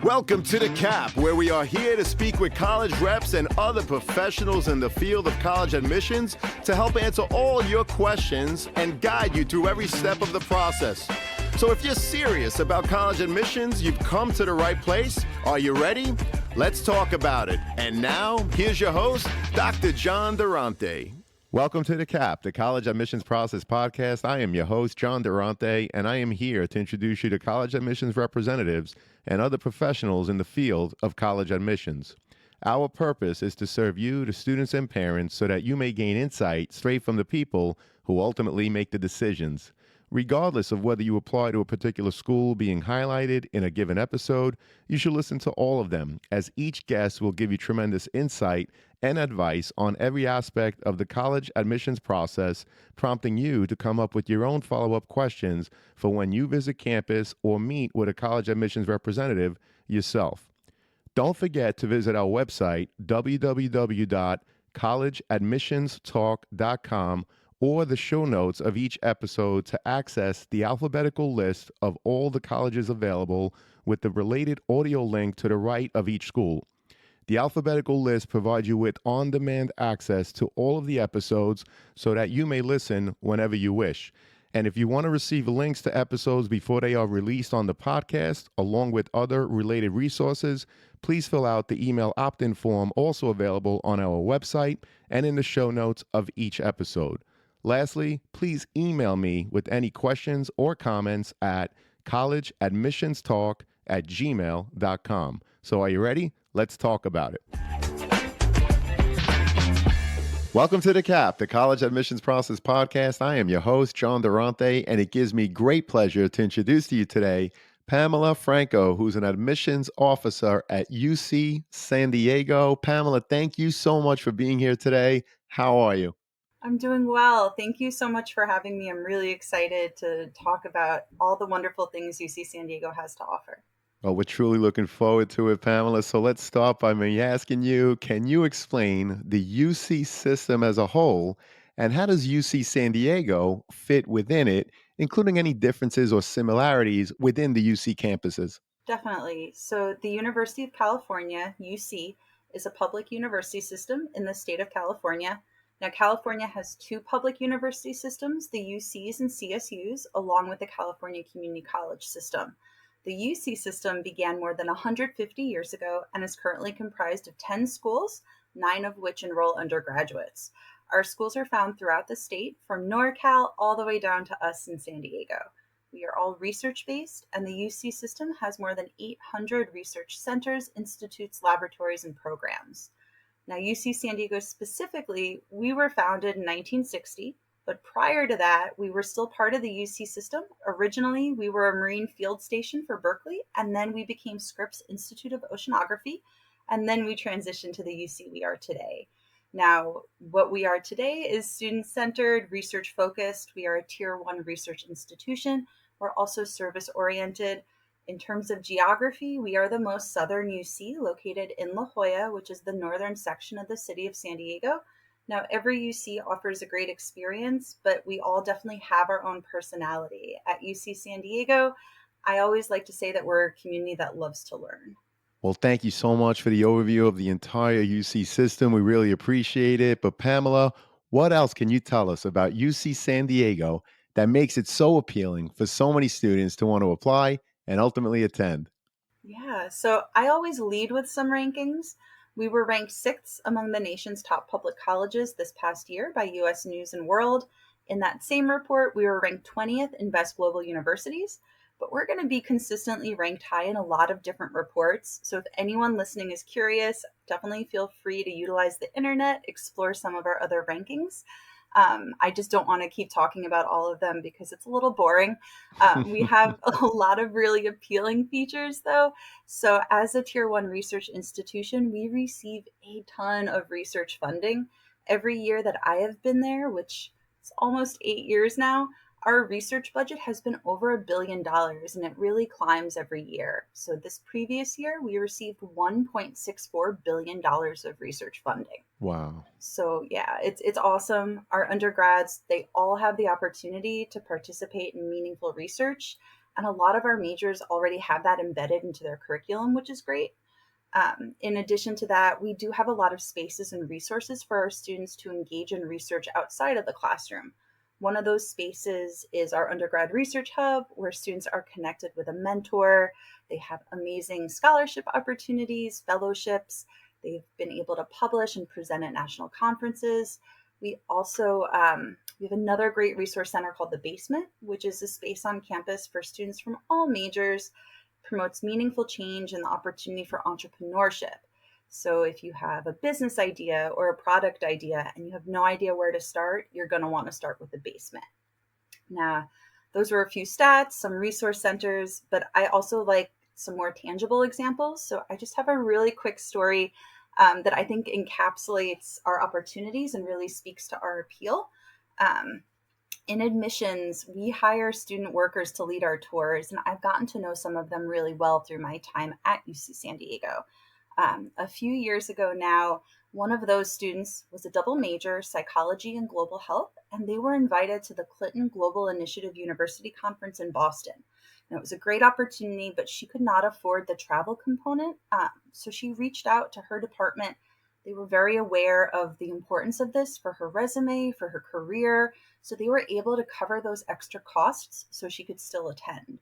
Welcome to The Cap, where we are here to speak with college reps and other professionals in the field of college admissions to help answer all your questions and guide you through every step of the process. So if you're serious about college admissions, you've come to the right place. Are you ready? Let's talk about it. And now, here's your host, Dr. John Durante. Welcome to The Cap, the College Admissions Process Podcast. I am your host, John Durante, and I am here to introduce you to college admissions representatives and other professionals in the field of college admissions. Our purpose is to serve you, the students and parents, so that you may gain insight straight from the people who ultimately make the decisions. Regardless of whether you apply to a particular school being highlighted in a given episode, you should listen to all of them, as each guest will give you tremendous insight and advice on every aspect of the college admissions process, prompting you to come up with your own follow-up questions for when you visit campus or meet with a college admissions representative yourself. Don't forget to visit our website, www.collegeadmissionstalk.com, or the show notes of each episode to access the alphabetical list of all the colleges available with the related audio link to the right of each school. The alphabetical list provides you with on-demand access to all of the episodes so that you may listen whenever you wish. And if you want to receive links to episodes before they are released on the podcast, along with other related resources, please fill out the email opt-in form also available on our website and in the show notes of each episode. Lastly, please email me with any questions or comments at collegeadmissionstalk@gmail.com. So are you ready? Let's talk about it. Welcome to The Cap, the College Admissions Process Podcast. I am your host, John Durante, and it gives me great pleasure to introduce to you today Pamela Franco, who's an admissions officer at UC San Diego. Pamela, thank you so much for being here today. How are you? I'm doing well. Thank you so much for having me. I'm really excited to talk about all the wonderful things UC San Diego has to offer. Well, we're truly looking forward to it, Pamela. So let's start by me asking you, can you explain the UC system as a whole, and how does UC San Diego fit within it, including any differences or similarities within the UC campuses? Definitely. So the University of California, UC, is a public university system in the state of California. Now, California has two public university systems, the UCs and CSUs, along with the California Community College system. The UC system began more than 150 years ago and is currently comprised of 10 schools, 9 of which enroll undergraduates. Our schools are found throughout the state, from NorCal all the way down to us in San Diego. We are all research-based, and the UC system has more than 800 research centers, institutes, laboratories, and programs. Now, UC San Diego specifically, we were founded in 1960, but prior to that, we were still part of the UC system. Originally, we were a Marine Field Station for Berkeley, and then we became Scripps Institute of Oceanography, and then we transitioned to the UC we are today. Now, what we are today is student-centered, research-focused. We are a Tier 1 research institution. We're also service-oriented. In terms of geography, we are the most southern UC, located in La Jolla, which is the northern section of the city of San Diego. Now, every UC offers a great experience, but we all definitely have our own personality. At UC San Diego, I always like to say that we're a community that loves to learn. Well, thank you so much for the overview of the entire UC system. We really appreciate it. But Pamela, what else can you tell us about UC San Diego that makes it so appealing for so many students to want to apply and ultimately attend? Yeah, so I always lead with some rankings. We were ranked 6th among the nation's top public colleges this past year by US News and World. In that same report, we were ranked 20th in Best Global Universities, but we're going to be consistently ranked high in a lot of different reports. So if anyone listening is curious, definitely feel free to utilize the internet, explore some of our other rankings. I just don't want to keep talking about all of them because it's a little boring. We have a lot of really appealing features, though. So as a Tier 1 research institution, we receive a ton of research funding. Every year that I have been there, which is almost 8 years now, our research budget has been over $1 billion, and it really climbs every year. So this previous year, we received $1.64 billion of research funding. Wow. So yeah, it's awesome. Our undergrads, they all have the opportunity to participate in meaningful research. And a lot of our majors already have that embedded into their curriculum, which is great. In addition to that, we do have a lot of spaces and resources for our students to engage in research outside of the classroom. One of those spaces is our undergrad research hub, where students are connected with a mentor. They have amazing scholarship opportunities, fellowships. They've been able to publish and present at national conferences. We also we have another great resource center called the Basement, which is a space on campus for students from all majors, promotes meaningful change and the opportunity for entrepreneurship. So if you have a business idea or a product idea and you have no idea where to start, you're going to want to start with the Basement. Now, those were a few stats, some resource centers, but I also like some more tangible examples. So I just have a really quick story that I think encapsulates our opportunities and really speaks to our appeal. In admissions, we hire student workers to lead our tours, and I've gotten to know some of them really well through my time at UC San Diego. A few years ago now, one of those students was a double major, psychology and global health, and they were invited to the Clinton Global Initiative University Conference in Boston. And it was a great opportunity, but she could not afford the travel component, so she reached out to her department. They were very aware of the importance of this for her resume, for her career, so they were able to cover those extra costs so she could still attend.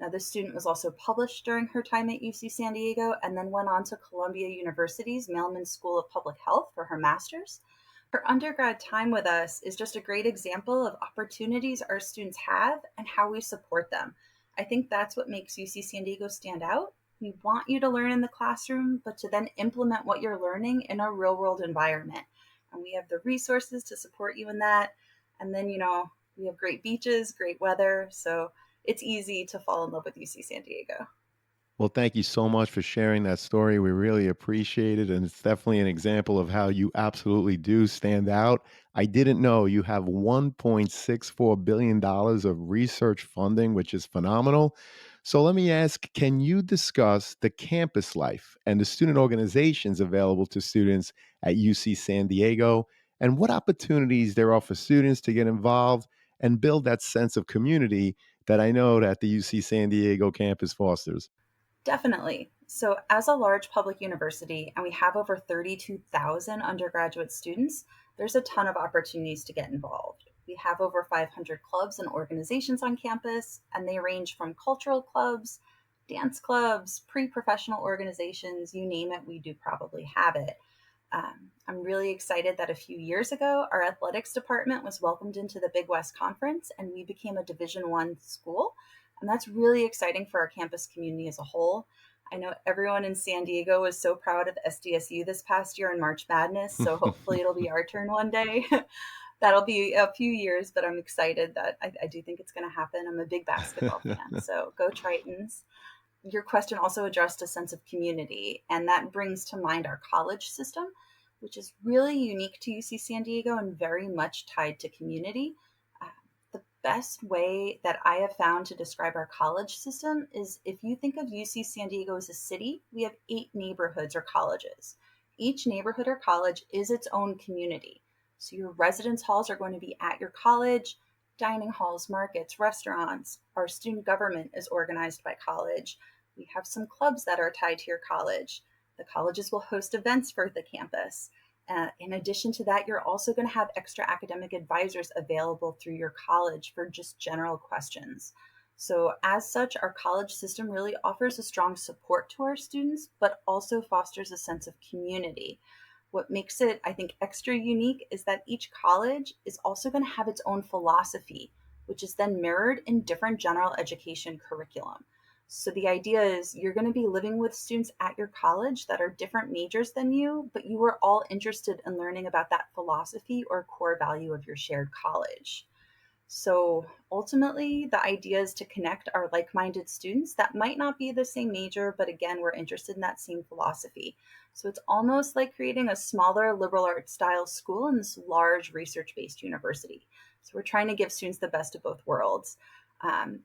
Now, this student was also published during her time at UC San Diego and then went on to Columbia University's Mailman School of Public Health for her master's. Her undergrad time with us is just a great example of opportunities our students have and how we support them. I think that's what makes UC San Diego stand out. We want you to learn in the classroom, but to then implement what you're learning in a real world environment. And we have the resources to support you in that. And then, we have great beaches, great weather. So it's easy to fall in love with UC San Diego. Well, thank you so much for sharing that story. We really appreciate it. And it's definitely an example of how you absolutely do stand out. I didn't know you have $1.64 billion of research funding, which is phenomenal. So let me ask, can you discuss the campus life and the student organizations available to students at UC San Diego and what opportunities there are for students to get involved and build that sense of community that I know that the UC San Diego campus fosters? Definitely. So, as a large public university, and we have over 32,000 undergraduate students, there's a ton of opportunities to get involved. We have over 500 clubs and organizations on campus, and they range from cultural clubs, dance clubs, pre professional organizations, you name it, we do probably have it. I'm really excited that a few years ago, our athletics department was welcomed into the Big West Conference, and we became a Division I school. And that's really exciting for our campus community as a whole. I know everyone in San Diego was so proud of SDSU this past year in March Madness, so hopefully it'll be our turn one day. That'll be a few years, but I'm excited that I do think it's going to happen. I'm a big basketball fan, so go Tritons. Your question also addressed a sense of community, and that brings to mind our college system, which is really unique to UC San Diego and very much tied to community. Uh, the best way that I have found to describe our college system is if you think of UC San Diego as a city, we have 8 neighborhoods or colleges. Each neighborhood or college is its own community. So your residence halls are going to be at your college, dining halls, markets, restaurants. Our student government is organized by college. We have some clubs that are tied to your college. The colleges will host events for the campus. In addition to that, you're also going to have extra academic advisors available through your college for just general questions. So as such, our college system really offers a strong support to our students, but also fosters a sense of community. What makes it, I think, extra unique is that each college is also going to have its own philosophy, which is then mirrored in different general education curriculum. So the idea is you're going to be living with students at your college that are different majors than you, but you are all interested in learning about that philosophy or core value of your shared college. So ultimately, the idea is to connect our like-minded students that might not be the same major, but again, we're interested in that same philosophy. So it's almost like creating a smaller liberal arts style school in this large research-based university. So we're trying to give students the best of both worlds.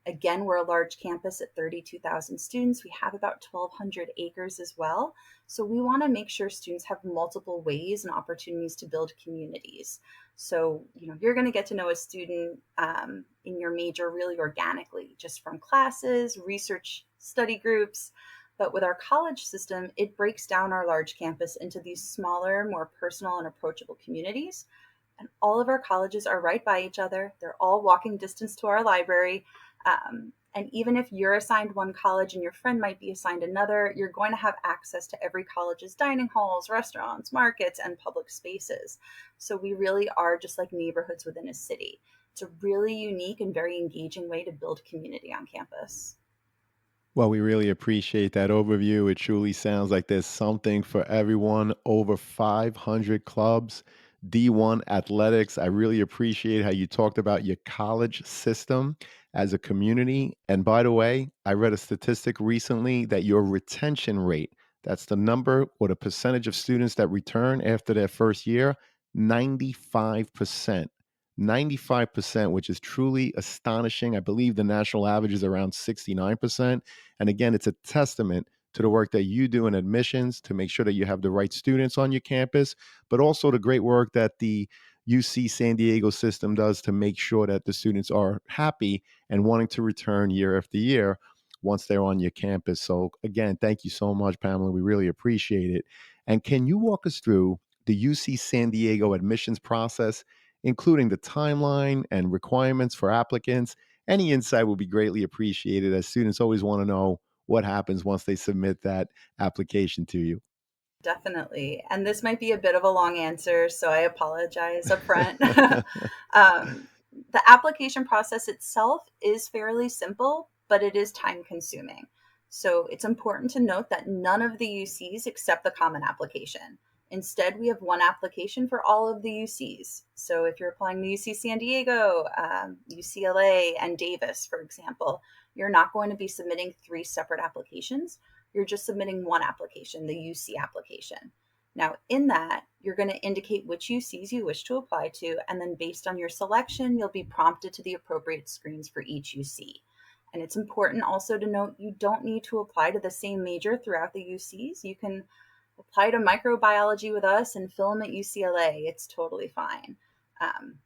Again, we're a large campus at 32,000 students. We have about 1,200 acres as well. So we want to make sure students have multiple ways and opportunities to build communities. So, you're going to get to know a student in your major really organically, just from classes, research, study groups. But with our college system, it breaks down our large campus into these smaller, more personal and approachable communities. And all of our colleges are right by each other. They're all walking distance to our library. And even if you're assigned one college and your friend might be assigned another, you're going to have access to every college's dining halls, restaurants, markets, and public spaces. So we really are just like neighborhoods within a city. It's a really unique and very engaging way to build community on campus. Well, we really appreciate that overview. It truly sounds like there's something for everyone. Over 500 clubs, D1 athletics. I really appreciate how you talked about your college system as a community. And by the way, I read a statistic recently that your retention rate, that's the number or the percentage of students that return after their first year, 95%. 95%, which is truly astonishing. I believe the national average is around 69%. And again, it's a testament to the work that you do in admissions to make sure that you have the right students on your campus, but also the great work that the UC San Diego system does to make sure that the students are happy and wanting to return year after year once they're on your campus. So, again, thank you so much, Pamela. We really appreciate it. And can you walk us through the UC San Diego admissions process, including the timeline and requirements for applicants? Any insight will be greatly appreciated, as students always want to know what happens once they submit that application to you. Definitely. And this might be a bit of a long answer, so I apologize up front. um, the application process itself is fairly simple, but it is time consuming. So it's important to note that none of the UCs accept the common application. Instead, we have one application for all of the UCs. So if you're applying to UC San Diego, UCLA, and Davis, for example, you're not going to be submitting three separate applications. You're just submitting one application, the UC application. Now, in that, you're going to indicate which UCs you wish to apply to, and then based on your selection, you'll be prompted to the appropriate screens for each UC. And it's important also to note you don't need to apply to the same major throughout the UCs. You can apply to microbiology with us and film at UCLA. It's totally fine. Um,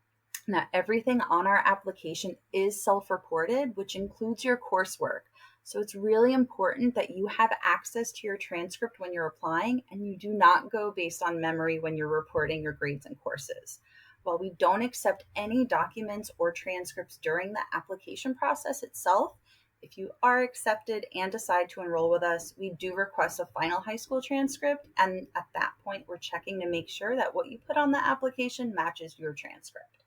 Now, everything on our application is self-reported, which includes your coursework. So it's really important that you have access to your transcript when you're applying, and you do not go based on memory when you're reporting your grades and courses. While we don't accept any documents or transcripts during the application process itself, if you are accepted and decide to enroll with us, we do request a final high school transcript. And at that point, we're checking to make sure that what you put on the application matches your transcript.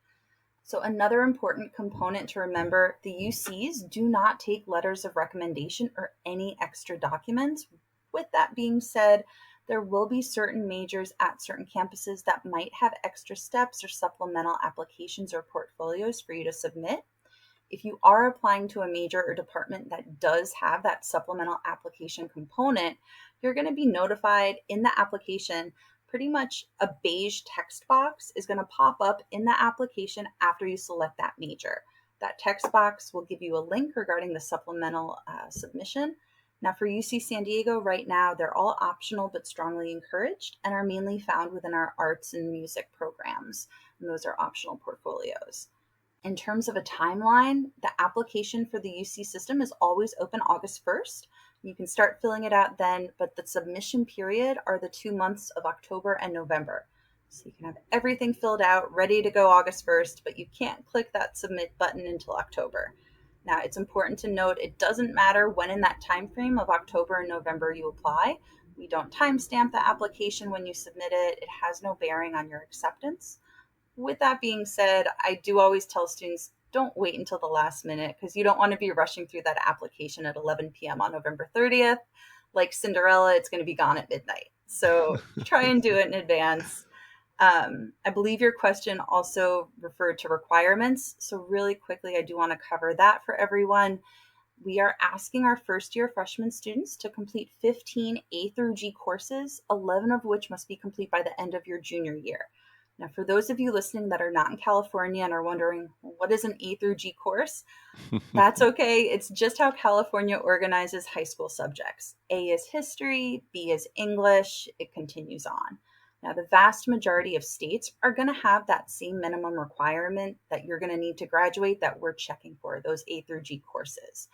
So another important component to remember, the UCs do not take letters of recommendation or any extra documents. With that being said, there will be certain majors at certain campuses that might have extra steps or supplemental applications or portfolios for you to submit. If you are applying to a major or department that does have that supplemental application component, you're going to be notified in the application. Pretty much a beige text box is going to pop up in the application after you select that major. That text box will give you a link regarding the supplemental submission. Now for UC San Diego right now, they're all optional but strongly encouraged and are mainly found within our arts and music programs. And those are optional portfolios. In terms of a timeline, the application for the UC system is always open August 1st. You can start filling it out then, but the submission period are the 2 months of October and November. So you can have everything filled out, ready to go August 1st, but you can't click that submit button until October. Now, it's important to note it doesn't matter when in that time frame of October and November you apply. We don't timestamp the application when you submit it. It has no bearing on your acceptance. With that being said, I do always tell students, don't wait until the last minute because you don't want to be rushing through that application at 11 p.m. on November 30th. Like Cinderella, it's going to be gone at midnight. So try and do it in advance. I believe your question also referred to requirements. So really quickly, I do want to cover that for everyone. We are asking our first year freshman students to complete 15 A through G courses, 11 of which must be complete by the end of your junior year. Now, for those of you listening that are not in California and are wondering, what is an A through G course? That's okay. It's just how California organizes high school subjects. A is history, B is English, it continues on. Now, the vast majority of states are going to have that same minimum requirement that you're going to need to graduate that we're checking for, those A through G courses.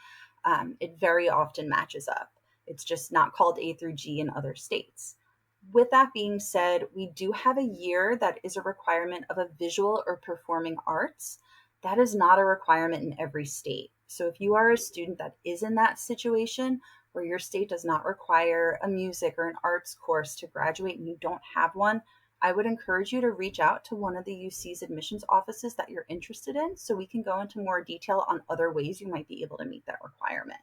It very often matches up. It's just not called A through G in other states. With that being said, we do have a year that is a requirement of a visual or performing arts. That is not a requirement in every state. So if you are a student that is in that situation where your state does not require a music or an arts course to graduate and you don't have one, I would encourage you to reach out to one of the UC's admissions offices that you're interested in so we can go into more detail on other ways you might be able to meet that requirement.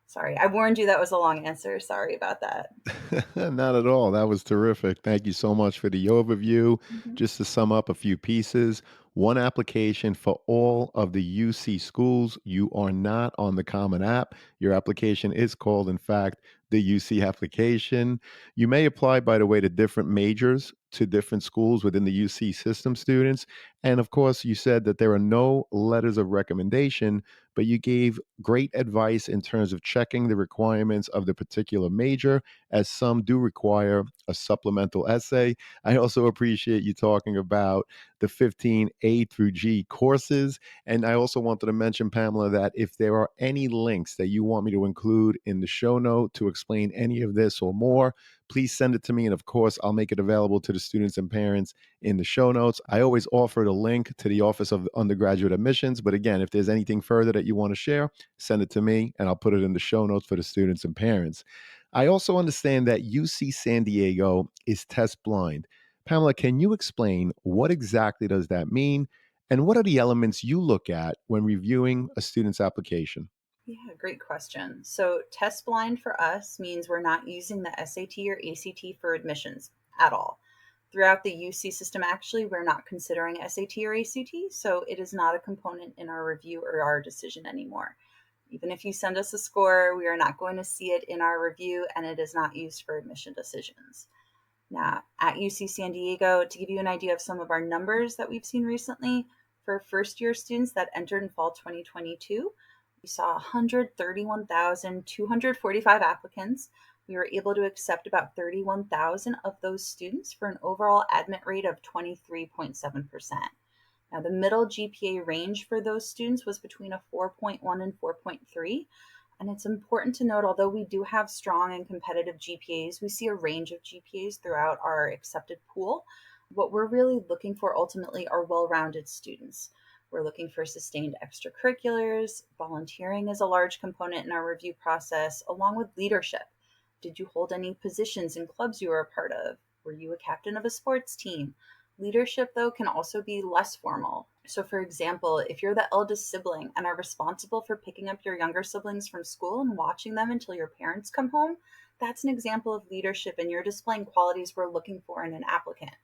Sorry, I warned you that was a long answer. Sorry about that. Not at all. That was terrific. Thank you so much for the overview. Mhm. Just to sum up a few pieces, one application for all of the UC schools. You are not on the Common App. Your application is called, in fact, the UC application. You may apply, by the way, to different majors to different schools within the UC system, students. And of course, you said that there are no letters of recommendation, but you gave great advice in terms of checking the requirements of the particular major, as some do require a supplemental essay. I also appreciate you talking about the 15 A through G courses. And I also wanted to mention, Pamela, that if there are any links that you want me to include in the show note to explain any of this or more, please send it to me. And of course, I'll make it available to the students and parents in the show notes. I always offer a link to the Office of Undergraduate Admissions. But again, if there's anything further that you want to share, send it to me and I'll put it in the show notes for the students and parents. I also understand that UC San Diego is test blind. Pamela, can you explain what exactly does that mean? And what are the elements you look at when reviewing a student's application? Yeah, great question. So, test blind for us means we're not using the SAT or ACT for admissions at all. Throughout the UC system, actually, we're not considering SAT or ACT, so it is not a component in our review or our decision anymore. Even if you send us a score, we are not going to see it in our review, and it is not used for admission decisions. Now, at UC San Diego, to give you an idea of some of our numbers that we've seen recently, for first year students that entered in fall 2022, we saw 131,245 applicants. We were able to accept about 31,000 of those students for an overall admit rate of 23.7%. Now, the middle GPA range for those students was between a 4.1 and 4.3. And it's important to note, although we do have strong and competitive GPAs, we see a range of GPAs throughout our accepted pool. What we're really looking for ultimately are well-rounded students. We're looking for sustained extracurriculars. Volunteering is a large component in our review process, along with leadership. Did you hold any positions in clubs you were a part of? Were you a captain of a sports team? Leadership, though, can also be less formal. So, for example, if you're the eldest sibling and are responsible for picking up your younger siblings from school and watching them until your parents come home, that's an example of leadership, and you're displaying qualities we're looking for in an applicant.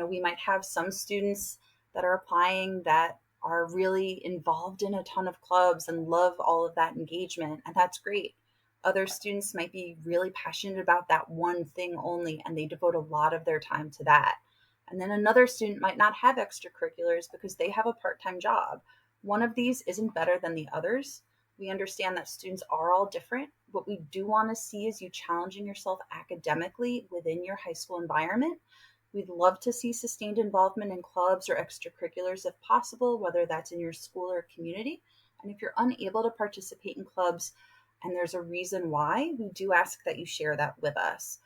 We might have some students that are applying that are really involved in a ton of clubs and love all of that engagement, and that's great. Other students might be really passionate about that one thing only, and they devote a lot of their time to that. And then another student might not have extracurriculars because they have a part-time job. One of these isn't better than the others. We understand that students are all different. What we do want to see is you challenging yourself academically within your high school environment. We'd love to see sustained involvement in clubs or extracurriculars if possible, whether that's in your school or community. And if you're unable to participate in clubs and there's a reason why, we do ask that you share that with us.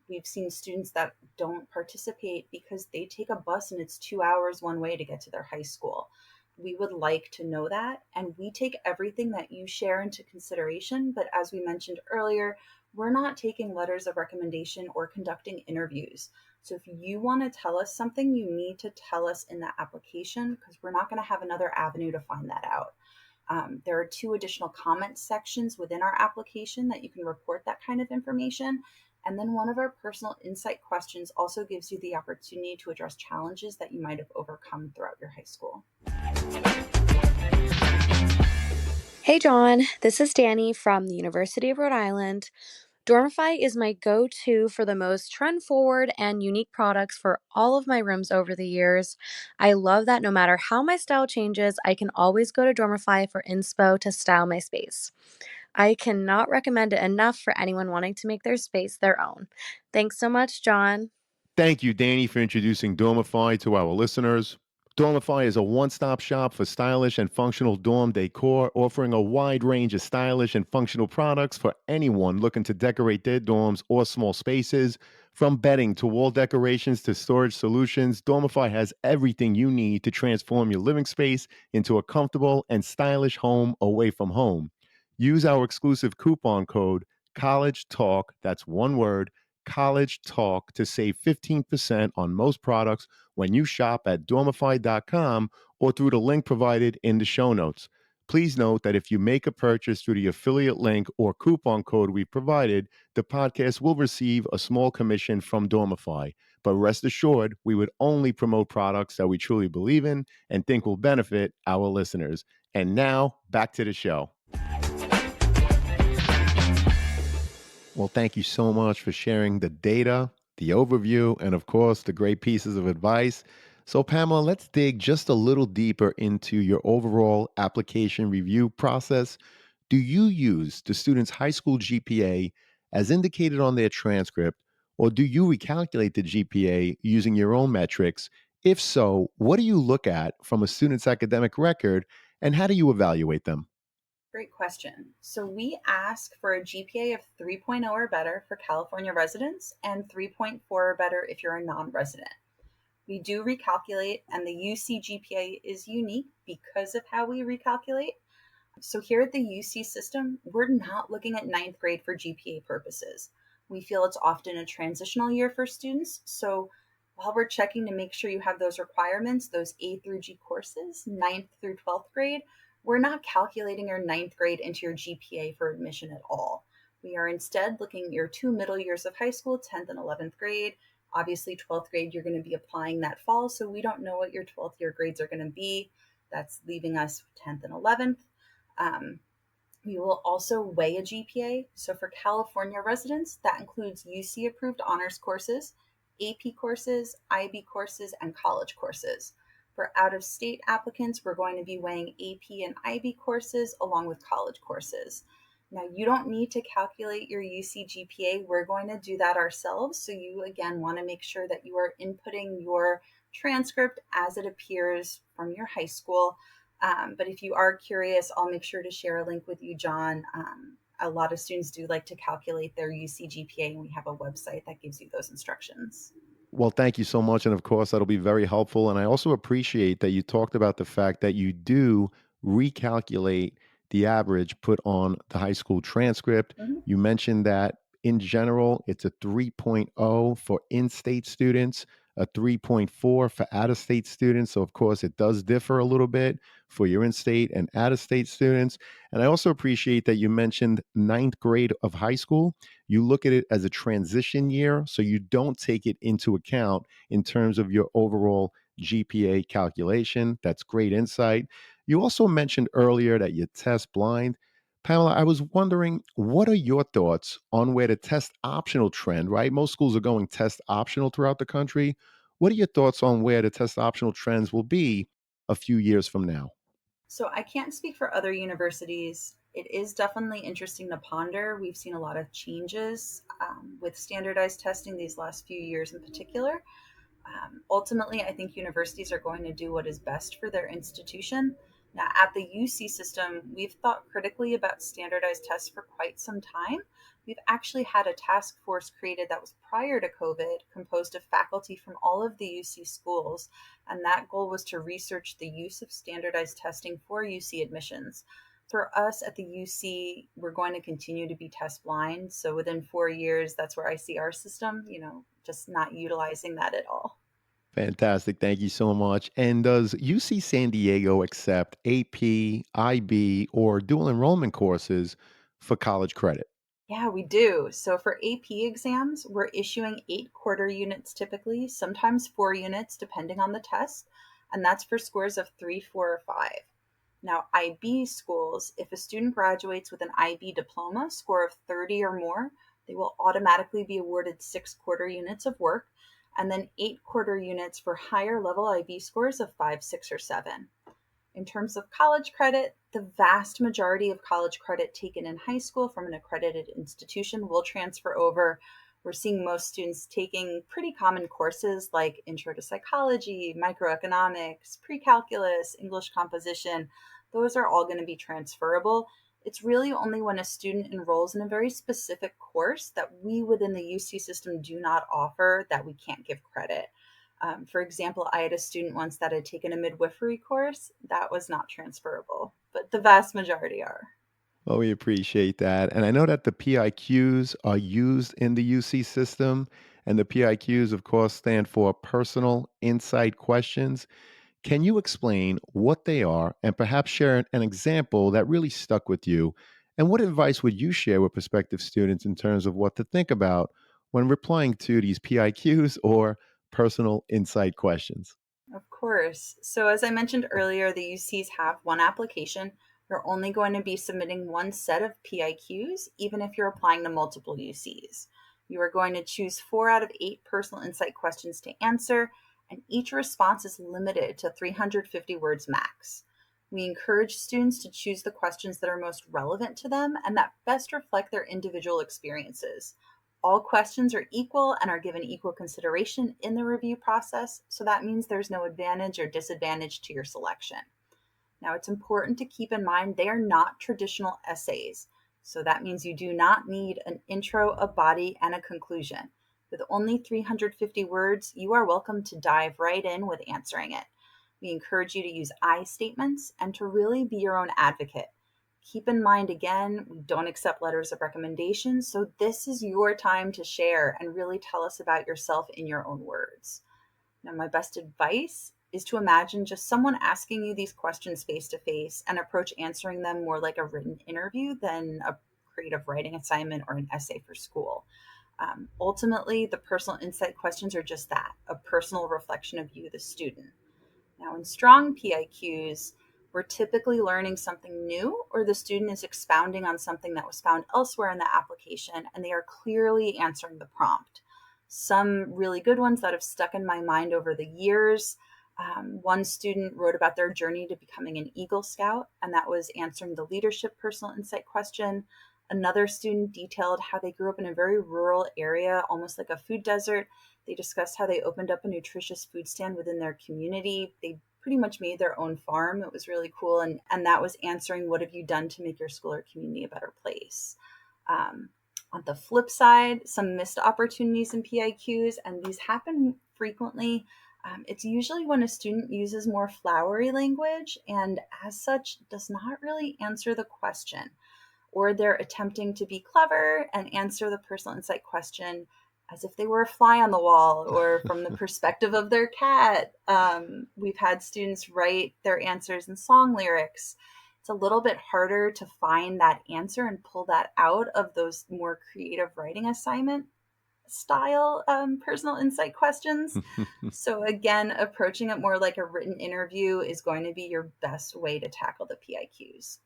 We've seen students that don't participate because they take a bus and it's 2 hours one way to get to their high school. We would like to know that, and we take everything that you share into consideration. But as we mentioned earlier, we're not taking letters of recommendation or conducting interviews. So if you want to tell us something, you need to tell us in the application because we're not going to have another avenue to find that out. There are 2 additional comment sections within our application that you can report that kind of information. And then one of our personal insight questions also gives you the opportunity to address challenges that you might have overcome throughout your high school. Hey, John. This is Danny from the University of Rhode Island. Dormify is my go-to for the most trend-forward and unique products for all of my rooms over the years. I love that no matter how my style changes, I can always go to Dormify for inspo to style my space. I cannot recommend it enough for anyone wanting to make their space their own. Thanks so much, John. Thank you, Danny, for introducing Dormify to our listeners. Dormify is a one stop shop for stylish and functional dorm decor, offering a wide range of stylish and functional products for anyone looking to decorate their dorms or small spaces. From bedding to wall decorations to storage solutions, Dormify has everything you need to transform your living space into a comfortable and stylish home away from home. Use our exclusive coupon code College Talk, that's one word, College Talk, to save 15% on most products when you shop at dormify.com or through the link provided in the show notes. Please note that if you make a purchase through the affiliate link or coupon code we provided, the podcast will receive a small commission from Dormify. But rest assured, we would only promote products that we truly believe in and think will benefit our listeners. And now, back to the show. Well, thank you so much for sharing the data, the overview, and of course, the great pieces of advice. So, Pamela, let's dig just a little deeper into your overall application review process. Do you use the student's high school GPA as indicated on their transcript, or do you recalculate the GPA using your own metrics? If so, what do you look at from a student's academic record, and how do you evaluate them? Great question. So we ask for a GPA of 3.0 or better for California residents and 3.4 or better if you're a non-resident. We do recalculate, and the UC GPA is unique because of how we recalculate. So here at the UC system, we're not looking at ninth grade for GPA purposes. We feel it's often a transitional year for students. So while we're checking to make sure you have those requirements, those A through G courses, ninth through 12th grade, we're not calculating your ninth grade into your GPA for admission at all. We are instead looking at your 2 middle years of high school, 10th and 11th grade. Obviously, 12th grade, you're going to be applying that fall, so we don't know what your 12th year grades are going to be. That's leaving us 10th and 11th. We will also weigh a GPA. So for California residents, that includes UC approved honors courses, AP courses, IB courses, and college courses. For out of state applicants, we're going to be weighing AP and IB courses along with college courses. Now, you don't need to calculate your UC GPA. We're going to do that ourselves. So you, again, want to make sure that you are inputting your transcript as it appears from your high school. But if you are curious, I'll make sure to share a link with you, John. A lot of students do like to calculate their UC GPA, and we have a website that gives you those instructions. Well, thank you so much. And of course, that'll be very helpful. And I also appreciate that you talked about the fact that you do recalculate the average put on the high school transcript. Mhm. You mentioned that in general, it's a 3.0 for in state students, a 3.4 for out of state students. So, of course, it does differ a little bit for your in state and out of state students. And I also appreciate that you mentioned ninth grade of high school. You look at it as a transition year, so you don't take it into account in terms of your overall GPA calculation. That's great insight. You also mentioned earlier that you test blind. Pamela, I was wondering, what are your thoughts on where the test optional trend, right? Most schools are going test optional throughout the country. What are your thoughts on where the test optional trends will be a few years from now? So I can't speak for other universities. It is definitely interesting to ponder. We've seen a lot of changes with standardized testing these last few years in particular. Ultimately, I think universities are going to do what is best for their institution. Now, at the UC system, we've thought critically about standardized tests for quite some time. We've actually had a task force created that was prior to COVID, composed of faculty from all of the UC schools. And that goal was to research the use of standardized testing for UC admissions. For us at the UC, we're going to continue to be test blind. So within 4 years, that's where I see our system, just not utilizing that at all. Fantastic. Thank you so much. And does UC San Diego accept AP, IB, or dual enrollment courses for college credit? Yeah, we do. So for AP exams, we're issuing 8 quarter units typically, sometimes 4 units depending on the test. And that's for scores of 3, 4, or 5. Now, IB schools, if a student graduates with an IB diploma score of 30 or more, They will automatically be awarded 6 quarter units of work and then 8 quarter units for higher level IB scores of 5, 6, or 7. In terms of college credit, the vast majority of college credit taken in high school from an accredited institution will transfer over. We're seeing most students taking pretty common courses like Intro to Psychology, Microeconomics, Pre-Calculus, English Composition. Those are all going to be transferable. It's really only when a student enrolls in a very specific course that we within the UC system do not offer that we can't give credit. For example, I had a student once that had taken a midwifery course that was not transferable, but the vast majority are. Well, we appreciate that. And I know that the PIQs are used in the UC system, and the PIQs, of course, stand for personal insight questions. Can you explain what they are and perhaps share an example that really stuck with you? And what advice would you share with prospective students in terms of what to think about when replying to these PIQs or personal insight questions? Of course. So, as I mentioned earlier, the UCs have one application. You're only going to be submitting one set of PIQs, even if you're applying to multiple UCs. You are going to choose 4 out of 8 personal insight questions to answer, and each response is limited to 350 words max. We encourage students to choose the questions that are most relevant to them and that best reflect their individual experiences. All questions are equal and are given equal consideration in the review process, so that means there's no advantage or disadvantage to your selection. Now, it's important to keep in mind they are not traditional essays, so that means you do not need an intro, a body, and a conclusion. With only 350 words, you are welcome to dive right in with answering it. We encourage you to use I statements and to really be your own advocate. Keep in mind, again, we don't accept letters of recommendation, so this is your time to share and really tell us about yourself in your own words. Now, my best advice is to imagine just someone asking you these questions face to face and approach answering them more like a written interview than a creative writing assignment or an essay for school. Ultimately, the personal insight questions are just that, a personal reflection of you, the student. Now, in strong PIQs, we're typically learning something new, or the student is expounding on something that was found elsewhere in the application, and they are clearly answering the prompt. Some really good ones that have stuck in my mind over the years. One student wrote about their journey to becoming an Eagle Scout, and that was answering the leadership personal insight question. Another student detailed how they grew up in a very rural area, almost like a food desert. They discussed how they opened up a nutritious food stand within their community. They pretty much made their own farm. It was really cool. And that was answering, what have you done to make your school or community a better place? On the flip side, some missed opportunities in PIQs, and these happen frequently. It's usually when a student uses more flowery language and, as such, does not really answer the question, or they're attempting to be clever and answer the personal insight question as if they were a fly on the wall or from the perspective of their cat. We've had students write their answers in song lyrics. It's a little bit harder to find that answer and pull that out of those more creative writing assignment style personal insight questions. So again, approaching it more like a written interview is going to be your best way to tackle the PIQs.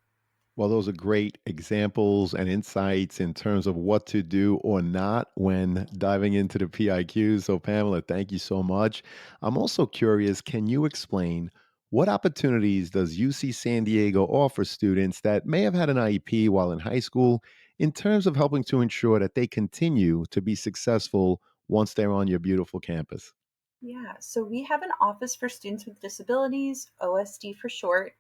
Well, those are great examples and insights in terms of what to do or not when diving into the PIQs. So, Pamela, thank you so much. I'm also curious, can you explain what opportunities does UC San Diego offer students that may have had an IEP while in high school in terms of helping to ensure that they continue to be successful once they're on your beautiful campus? Yeah, so we have an Office for Students with Disabilities, OSD for short,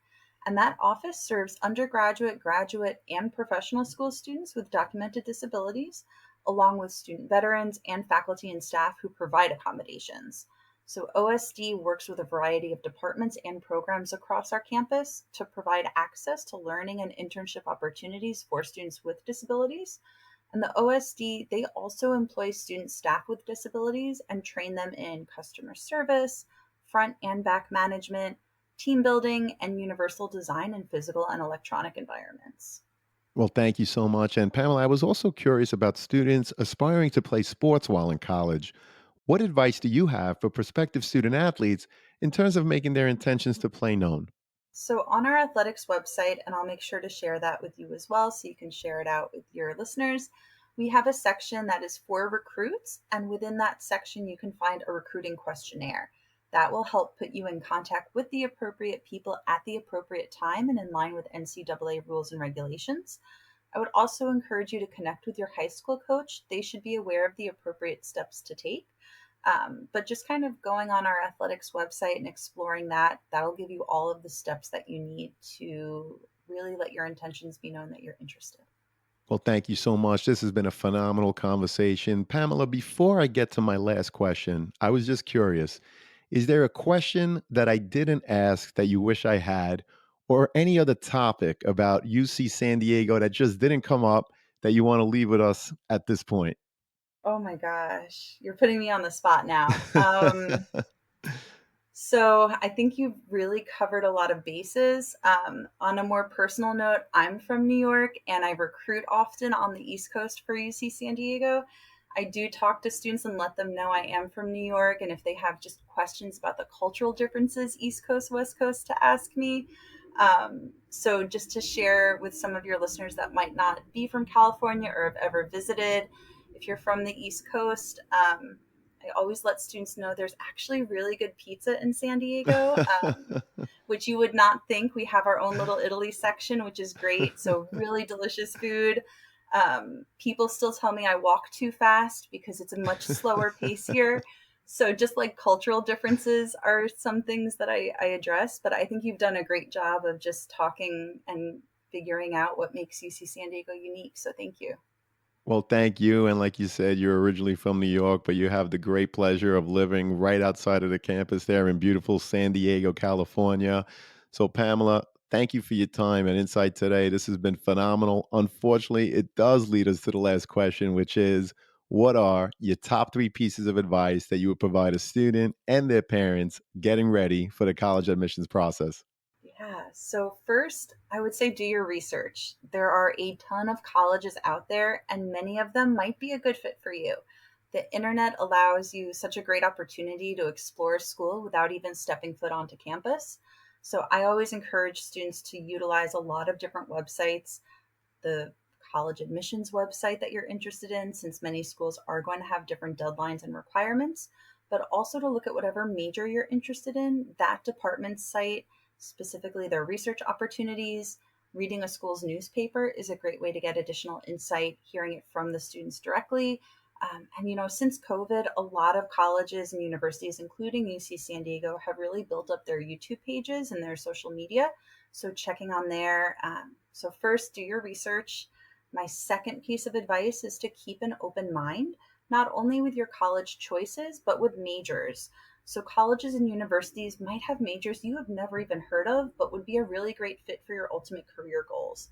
and that office serves undergraduate, graduate, and professional school students with documented disabilities, along with student veterans and faculty and staff who provide accommodations. So OSD works with a variety of departments and programs across our campus to provide access to learning and internship opportunities for students with disabilities. And the OSD, they also employ student staff with disabilities and train them in customer service, front and back management, team building, and universal design in physical and electronic environments. Well, thank you so much. And Pamela, I was also curious about students aspiring to play sports while in college. What advice do you have for prospective student athletes in terms of making their intentions to play known? So, on our athletics website, and I'll make sure to share that with you as well so you can share it out with your listeners, we have a section that is for recruits, and within that section, you can find a recruiting questionnaire. That will help put you in contact with the appropriate people at the appropriate time and in line with NCAA rules and regulations. I would also encourage you to connect with your high school coach. They should be aware of the appropriate steps to take. But just kind of going on our athletics website and exploring that'll give you all of the steps that you need to really let your intentions be known that you're interested. Well, thank you so much. This has been a phenomenal conversation. Pamela, before I get to my last question, I was just curious. Is there a question that I didn't ask that you wish I had, or any other topic about UC San Diego that just didn't come up that you want to leave with us at this point? Oh my gosh, you're putting me on the spot now. So I think you've really covered a lot of bases. On a more personal note, I'm from New York and I recruit often on the East Coast for UC San Diego. I do talk to students and let them know I am from New York, and if they have just questions about the cultural differences, East Coast, West Coast, to ask me. So just to share with some of your listeners that might not be from California or have ever visited, if you're from the East Coast, I always let students know there's actually really good pizza in San Diego, which you would not think. We have our own little Italy section, which is great. So really delicious food. People still tell me I walk too fast because it's a much slower pace here. So just like cultural differences are some things that I address, but I think you've done a great job of just talking and figuring out what makes UC San Diego unique. So thank you. Well, thank you. And like you said, you're originally from New York, but you have the great pleasure of living right outside of the campus there in beautiful San Diego, California. So, Pamela, thank you for your time and insight today. This has been phenomenal. Unfortunately, it does lead us to the last question, which is, what are your top 3 pieces of advice that you would provide a student and their parents getting ready for the college admissions process? Yeah. So first, I would say do your research. There are a ton of colleges out there, and many of them might be a good fit for you. The internet allows you such a great opportunity to explore school without even stepping foot onto campus. So I always encourage students to utilize a lot of different websites, the college admissions website that you're interested in, since many schools are going to have different deadlines and requirements, but also to look at whatever major you're interested in, that department's site, specifically their research opportunities. Reading a school's newspaper is a great way to get additional insight, hearing it from the students directly. Since COVID, a lot of colleges and universities, including UC San Diego, have really built up their YouTube pages and their social media. So checking on there. So first, do your research. My second piece of advice is to keep an open mind, not only with your college choices, but with majors. So colleges and universities might have majors you have never even heard of, but would be a really great fit for your ultimate career goals.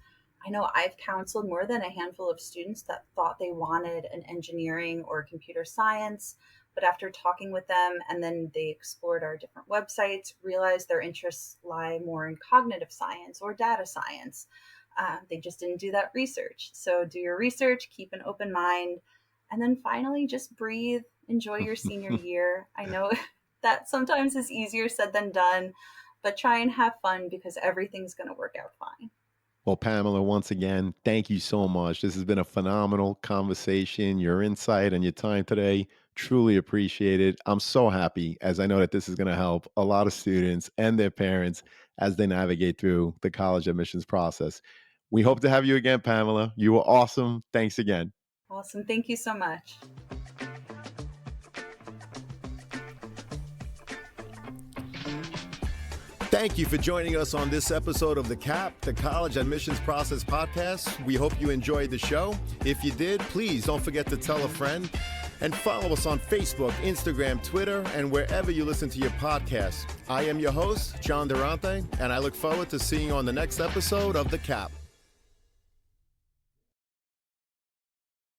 I know I've counseled more than a handful of students that thought they wanted an engineering or computer science, but after talking with them and then they explored our different websites, realized their interests lie more in cognitive science or data science. They just didn't do that research. So do your research, keep an open mind, and then finally just breathe, enjoy your senior year. I know that sometimes is easier said than done, but try and have fun because everything's going to work out fine. Well, Pamela, once again, thank you so much. This has been a phenomenal conversation. Your insight and your time today, truly appreciated. I'm so happy, as I know that this is going to help a lot of students and their parents as they navigate through the college admissions process. We hope to have you again, Pamela. You were awesome. Thanks again. Awesome. Thank you so much. Thank you for joining us on this episode of The CAP, the College Admissions Process Podcast. We hope you enjoyed the show. If you did, please don't forget to tell a friend and follow us on Facebook, Instagram, Twitter, and wherever you listen to your podcasts. I am your host, John Durante, and I look forward to seeing you on the next episode of The CAP.